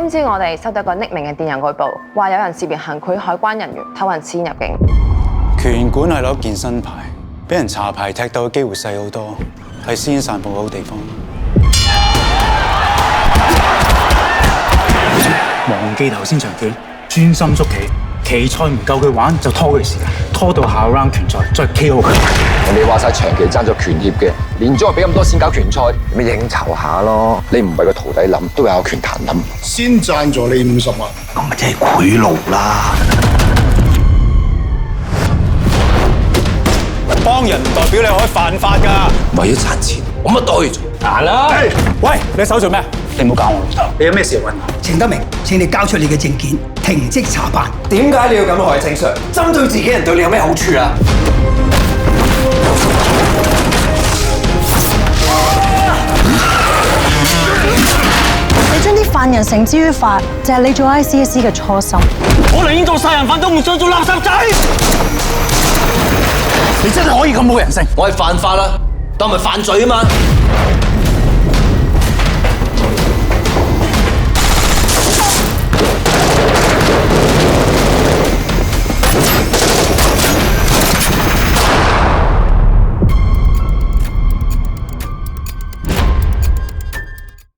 今朝我哋收到一個匿名嘅電郵舉報，話有人涉嫌行賄海關人員偷運錢入境。拳館係攞健身牌，俾人查牌踢到嘅機會細好多，係私煙散佈嘅好地方。忘記頭先場拳，專心捉棋。棋賽唔夠佢玩就拖佢時間，拖到下 round 拳賽再 KO 佢。人哋話晒長期爭咗拳協嘅，連咗俾咁多錢搞拳賽，咪應酬下咯。你唔為個徒弟諗，都有拳壇諗。先贊助你50萬，咁咪即係賄賂啦！幫人唔代表你可以犯法㗎。為咗賺錢，我乜都可以做。行啦！喂，你手做咩？你唔好搞我老豆，你有咩事揾我？程德明，請你交出你嘅證件，停職查辦。點解你要咁害正常？針對自己人對你有咩好處啊？你將啲犯人繩之於法，就係你做 ICAC 嘅初心。我寧願做殺人犯，都唔想做垃圾仔。你真係可以咁冇人性？我係犯法啦，當咪犯罪啊嘛！